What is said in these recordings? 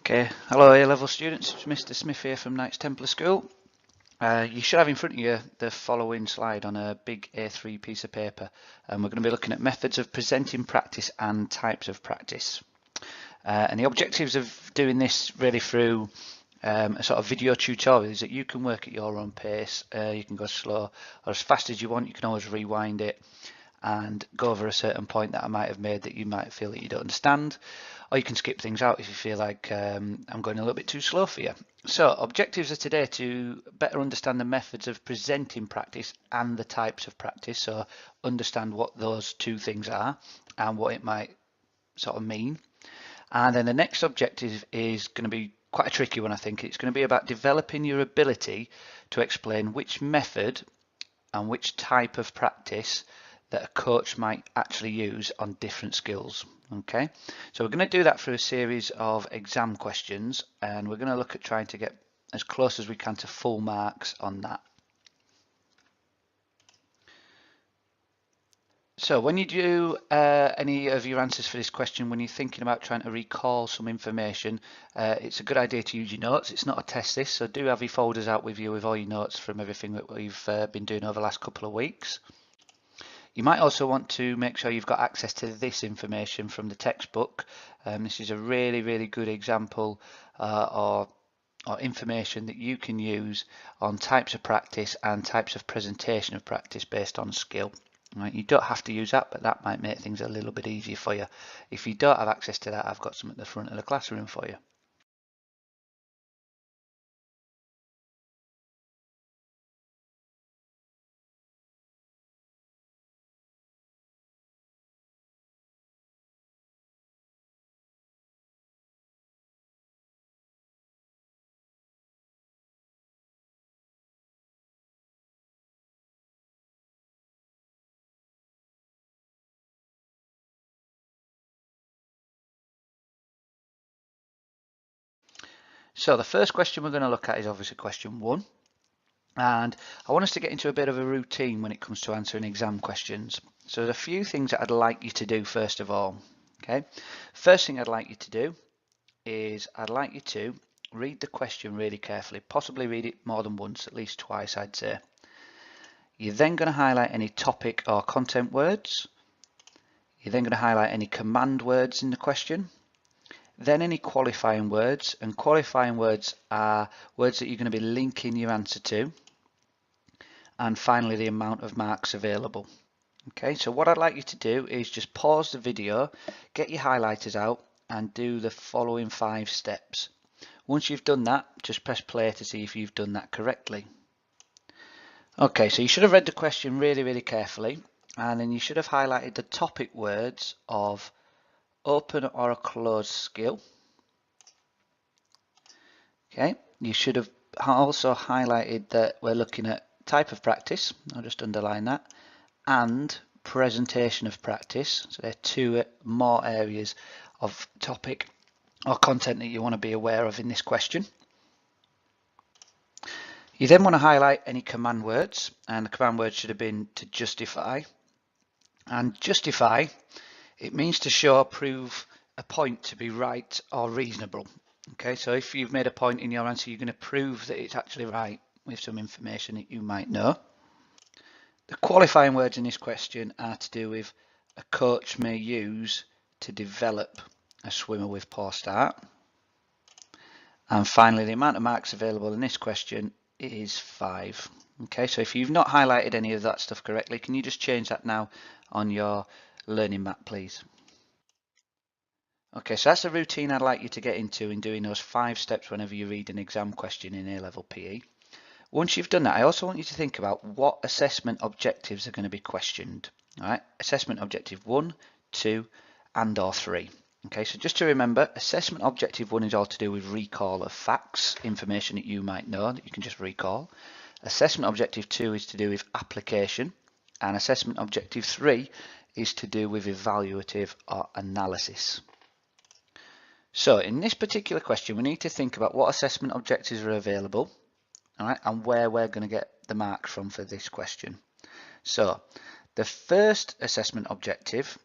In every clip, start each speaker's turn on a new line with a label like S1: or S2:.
S1: Okay, hello A-level students, it's Mr Smith here from Knights Templar School. You should have in front of you the following slide on a big A3 piece of paper, and we're going to be looking at methods of presenting practice and types of practice. And the objectives of doing this really through a sort of video tutorial is that you can work at your own pace. You can go slow or as fast as you want. You can always rewind it and go over a certain point that I might have made that you might feel that you don't understand, or you can skip things out if you feel like I'm going a little bit too slow for you. So objectives are today to better understand the methods of presenting practice and the types of practice, so understand what those two things are and what it might sort of mean. And then the next objective is going to be quite a tricky one. I think it's going to be about developing your ability to explain which method and which type of practice that a coach might actually use on different skills. Okay, so we're going to do that through a series of exam questions, and we're going to look at trying to get as close as we can to full marks on that. So when you do any of your answers for this question, when you're thinking about trying to recall some information, it's a good idea to use your notes. It's not a test this, so do have your folders out with you with all your notes from everything that we've been doing over the last couple of weeks. You might also want to make sure you've got access to this information from the textbook. This is a really good example or information that you can use on types of practice and types of presentation of practice based on skill. Right, you don't have to use that, but that might make things a little bit easier for you. If you don't have access to that, I've got some at the front of the classroom for you. So the first question we're going to look at is obviously question 1. And I want us to get into a bit of a routine when it comes to answering exam questions. So there's a few things that I'd like you to do first of all. Okay, first thing I'd like you to do is I'd like you to read the question really carefully, possibly read it more than once, at least twice I'd say. You're then going to highlight any topic or content words. You're then going to highlight any command words in the question. Then any qualifying words, and qualifying words are words that you're going to be linking your answer to. And finally the amount of marks available. Okay, so what I'd like you to do is just pause the video, get your highlighters out and do the following 5 steps. Once you've done that, just press play to see if you've done that correctly. Okay, so you should have read the question really carefully, and then you should have highlighted the topic words of open or a closed skill. Okay, you should have also highlighted that we're looking at type of practice, I'll just underline that, and presentation of practice. So they're 2 more areas of topic or content that you want to be aware of in this question. You then want to highlight any command words, and the command word should have been to justify. And justify, it means to show or prove a point to be right or reasonable. Okay, so if you've made a point in your answer, you're going to prove that it's actually right with some information that you might know. The qualifying words in this question are to do with a coach may use to develop a swimmer with poor start. And finally, the amount of marks available in this question is 5. Okay, so if you've not highlighted any of that stuff correctly, can you just change that now on your learning map, please? Okay, so that's the routine I'd like you to get into in doing those 5 steps whenever you read an exam question in A-level PE. Once you've done that, I also want you to think about what assessment objectives are going to be questioned. All right, assessment objective 1, 2, and or 3. Okay, so just to remember, assessment objective 1 is all to do with recall of facts, information that you might know that you can just recall. Assessment objective 2 is to do with application, and assessment objective 3 is to do with evaluative or analysis. So in this particular question, we need to think about what assessment objectives are available, all right, and where we're going to get the marks from for this question. So the first assessment objective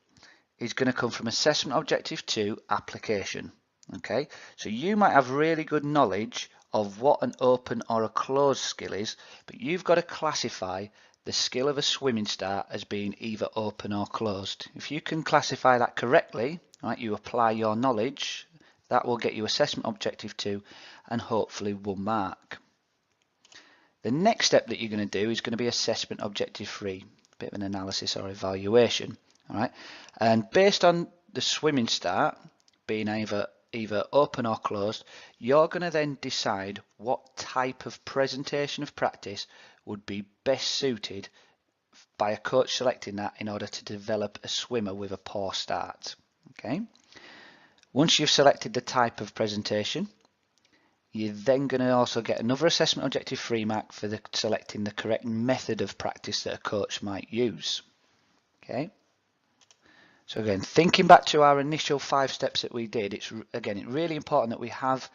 S1: is going to come from assessment objective 2, application. Okay, so you might have really good knowledge of what an open or a closed skill is, but you've got to classify the skill of a swimming start as being either open or closed. If you can classify that correctly, right, you apply your knowledge, that will get you assessment objective 2 and hopefully 1 mark. The next step that you're going to do is going to be assessment objective 3, a bit of an analysis or evaluation. All right, and based on the swimming start being either open or closed, you're going to then decide what type of presentation of practice would be best suited by a coach selecting that in order to develop a swimmer with a poor start. Okay. Once you've selected the type of presentation, you're then going to also get another assessment objective 3 mark for selecting the correct method of practice that a coach might use. Okay. So again, thinking back to our initial 5 steps that we did, it's really important that we have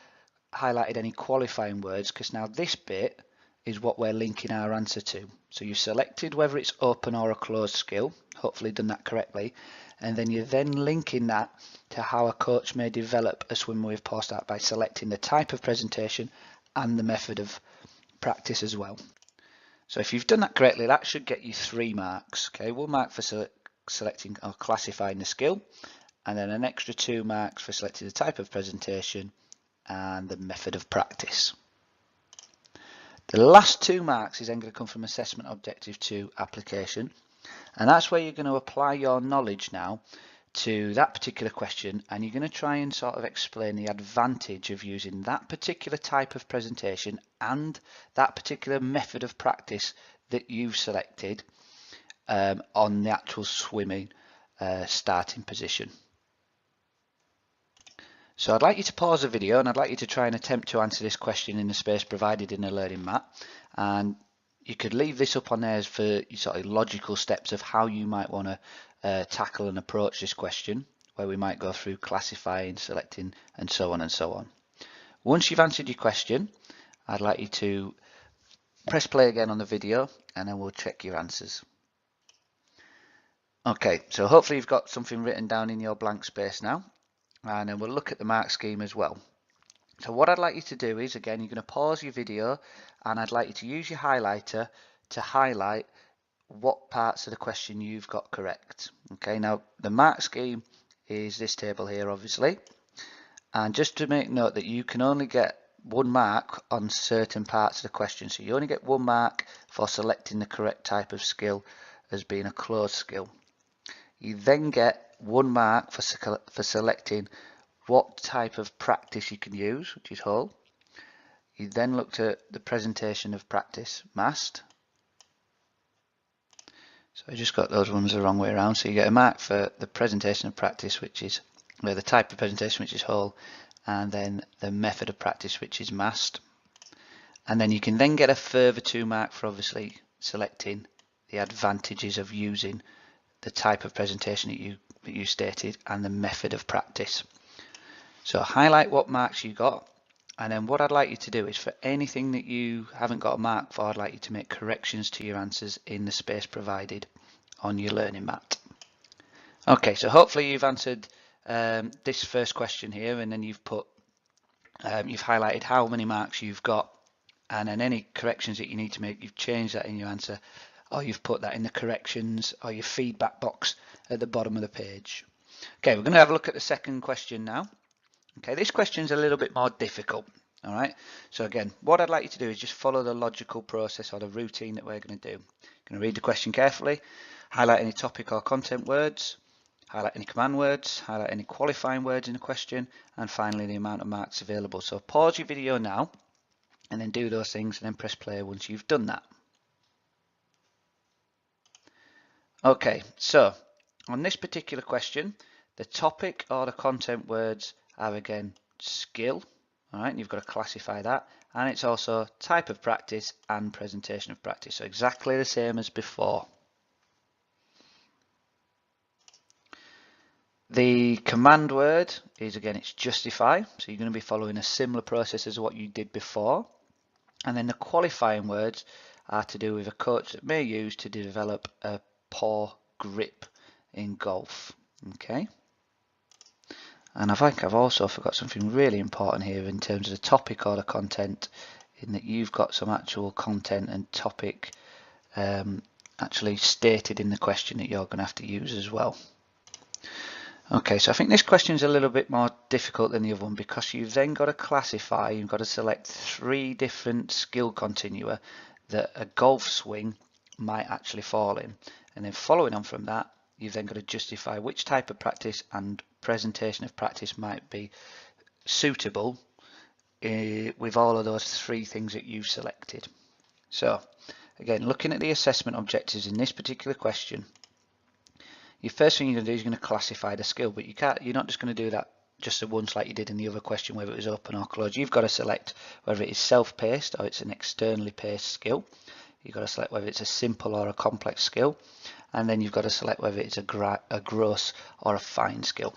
S1: highlighted any qualifying words, because now this bit is what we're linking our answer to. So you've selected whether it's open or a closed skill, hopefully done that correctly, and then you're then linking that to how a coach may develop a swimmer with poor start by selecting the type of presentation and the method of practice as well. So if you've done that correctly, that should get you 3 marks. Okay, 1 mark for selecting or classifying the skill, and then an extra 2 marks for selecting the type of presentation and the method of practice. The last 2 marks is then going to come from assessment objective 2 application, and that's where you're going to apply your knowledge now to that particular question, and you're going to try and sort of explain the advantage of using that particular type of presentation and that particular method of practice that you've selected on the actual swimming starting position. So I'd like you to pause the video and I'd like you to try and attempt to answer this question in the space provided in the learning mat, and you could leave this up on there for sort of logical steps of how you might want to tackle and approach this question, where we might go through classifying, selecting, and so on and so on. Once you've answered your question, I'd like you to press play again on the video and then we'll check your answers. Okay, so hopefully you've got something written down in your blank space now, and then we'll look at the mark scheme as well. So what I'd like you to do is, again, you're going to pause your video and I'd like you to use your highlighter to highlight what parts of the question you've got correct. Okay, now the mark scheme is this table here, obviously, and just to make note that you can only get 1 mark on certain parts of the question. So you only get 1 mark for selecting the correct type of skill as being a closed skill. You then get 1 mark for selecting what type of practice you can use, which is whole. You then looked at the presentation of practice, mast. So I just got those ones the wrong way around. So you get a mark for the presentation of practice, which is the type of presentation, which is whole, and then the method of practice, which is mast. And then you can then get a further 2 mark for obviously selecting the advantages of using the type of presentation that you stated and the method of practice. So highlight what marks you got, and then what I'd like you to do is for anything that you haven't got a mark for, I'd like you to make corrections to your answers in the space provided on your learning mat. Okay, so hopefully you've answered this first question here, and then you've put you've highlighted how many marks you've got, and then any corrections that you need to make, you've changed that in your answer, or you've put that in the corrections or your feedback box at the bottom of the page. Okay, we're going to have a look at the second question now. Okay, this question is a little bit more difficult. All right, so again, what I'd like you to do is just follow the logical process or the routine that we're going to do. Going to read the question carefully, highlight any topic or content words, highlight any command words, highlight any qualifying words in the question, and finally the amount of marks available. So pause your video now and then do those things and then press play once you've done that. Okay, so on this particular question, the topic or the content words are again skill, all right, and you've got to classify that, and it's also type of practice and presentation of practice, so exactly the same as before. The command word is, again, it's justify, so you're going to be following a similar process as what you did before, and then the qualifying words are to do with a coach that may use to develop a poor grip in golf. Okay, And I think I've also forgot something really important here in terms of the topic or the content, in that you've got some actual content and topic actually stated in the question that you're going to have to use as well. Okay, so I think this question is a little bit more difficult than the other one, because you've then got to classify, you've got to select 3 different skill continua that a golf swing might actually fall in. And then following on from that, you've then got to justify which type of practice and presentation of practice might be suitable with all of those 3 things that you've selected. So again, looking at the assessment objectives in this particular question, your first thing you're going to do is you're going to classify the skill, but you're not just going to do that just at once like you did in the other question, whether it was open or closed. You've got to select whether it is self-paced or it's an externally paced skill. You've got to select whether it's a simple or a complex skill, and then you've got to select whether it's a gross or a fine skill.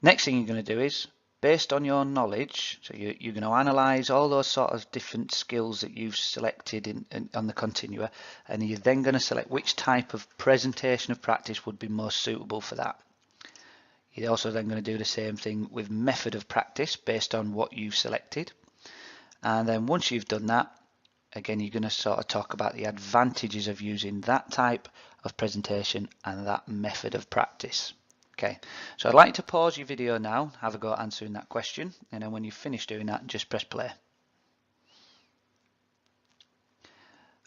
S1: Next thing you're going to do is, based on your knowledge, so you're going to analyse all those sort of different skills that you've selected on the continua, and you're then going to select which type of presentation of practice would be most suitable for that. You're also then going to do the same thing with method of practice based on what you've selected. And then once you've done that, again, you're going to sort of talk about the advantages of using that type of presentation and that method of practice. Okay, so I'd like to pause your video now, have a go at answering that question, and then when you finish doing that, just press play.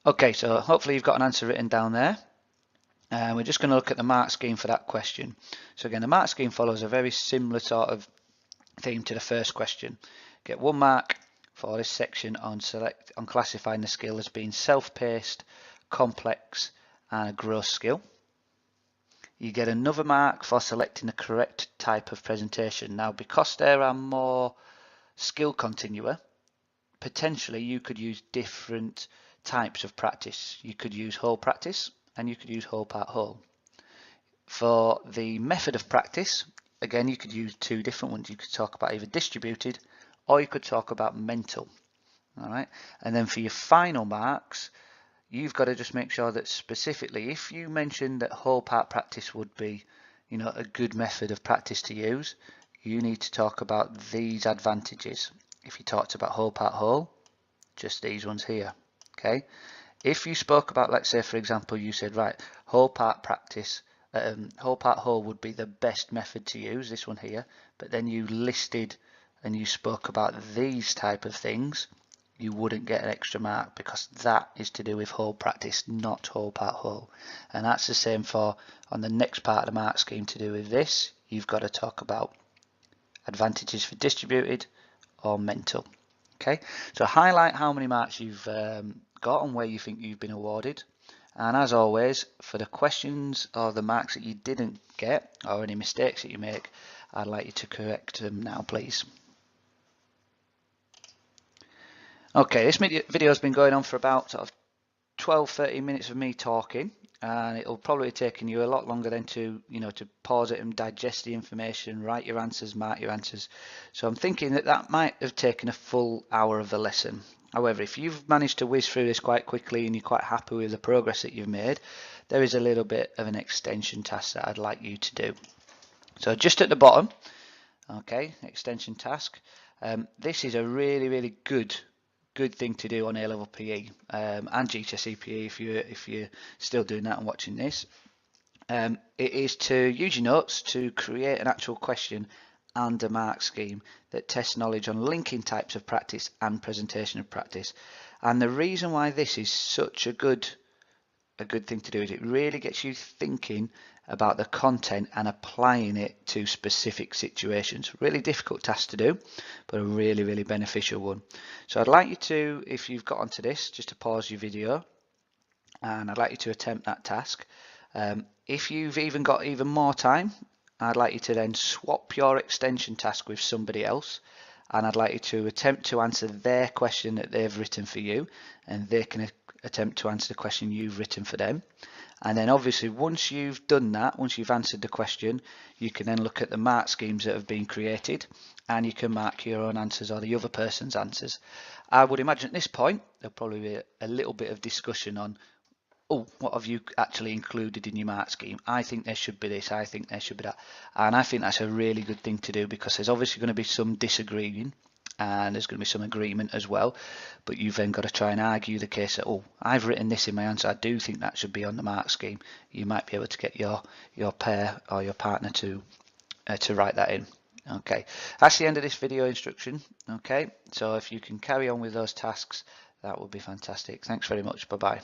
S1: Okay, so hopefully you've got an answer written down there. And we're just going to look at the mark scheme for that question. So again, the mark scheme follows a very similar sort of theme to the first question. Get 1 mark for this section on classifying the skill as being self-paced, complex, and a gross skill. You get another mark for selecting the correct type of presentation. Now, because there are more skill continua, potentially you could use different types of practice. You could use whole practice and you could use whole part whole. For the method of practice, again, you could use 2 different ones. You could talk about either distributed or you could talk about mental. All right, and then for your final marks, you've got to just make sure that specifically, if you mentioned that whole part practice would be, a good method of practice to use, you need to talk about these advantages. If you talked about whole part whole, just these ones here. Okay. If you spoke about, let's say, for example, you said, right, whole part practice, whole part whole would be the best method to use, this one here, but then you listed and you spoke about these type of things, you wouldn't get an extra mark, because that is to do with whole practice, not whole part whole. And that's the same for on the next part of the mark scheme to do with this. You've got to talk about advantages for distributed or mental. Okay, so highlight how many marks you've got and where you think you've been awarded. And as always, for the questions or the marks that you didn't get or any mistakes that you make, I'd like you to correct them now, please. Okay, this video has been going on for about sort of 12-13 minutes of me talking, and it'll probably have taken you a lot longer than to pause it and digest the information, write your answers, mark your answers. So I'm thinking that might have taken a full hour of the lesson. However, if you've managed to whiz through this quite quickly and you're quite happy with the progress that you've made, there is a little bit of an extension task that I'd like you to do. So just at the bottom, okay, extension task. This is a really good thing to do on A-level PE and GCSE PE if you're still doing that and watching this. It is to use your notes to create an actual question and a mark scheme that tests knowledge on linking types of practice and presentation of practice. And the reason why this is such a good thing to do is it really gets you thinking about the content and applying it to specific situations. Really difficult task to do, but a really beneficial one. So I'd like you to, if you've got onto this, just to pause your video, and I'd like you to attempt that task. If you've even got even more time, I'd like you to then swap your extension task with somebody else, and I'd like you to attempt to answer their question that they've written for you, and they can attempt to answer the question you've written for them. And then obviously once you've done that, once you've answered the question, you can then look at the mark schemes that have been created, and you can mark your own answers or the other person's answers. I would imagine at this point there'll probably be a little bit of discussion on oh, what have you actually included in your mark scheme? I think there should be this, I think there should be that. And I think that's a really good thing to do, because there's obviously going to be some disagreeing and there's going to be some agreement as well, but you've then got to try and argue the case that, oh, I've written this in my answer, I do think that should be on the mark scheme. You might be able to get your pair or your partner to write that in. Okay, that's the end of this video instruction. Okay, so if you can carry on with those tasks, that would be fantastic. Thanks very much. Bye bye.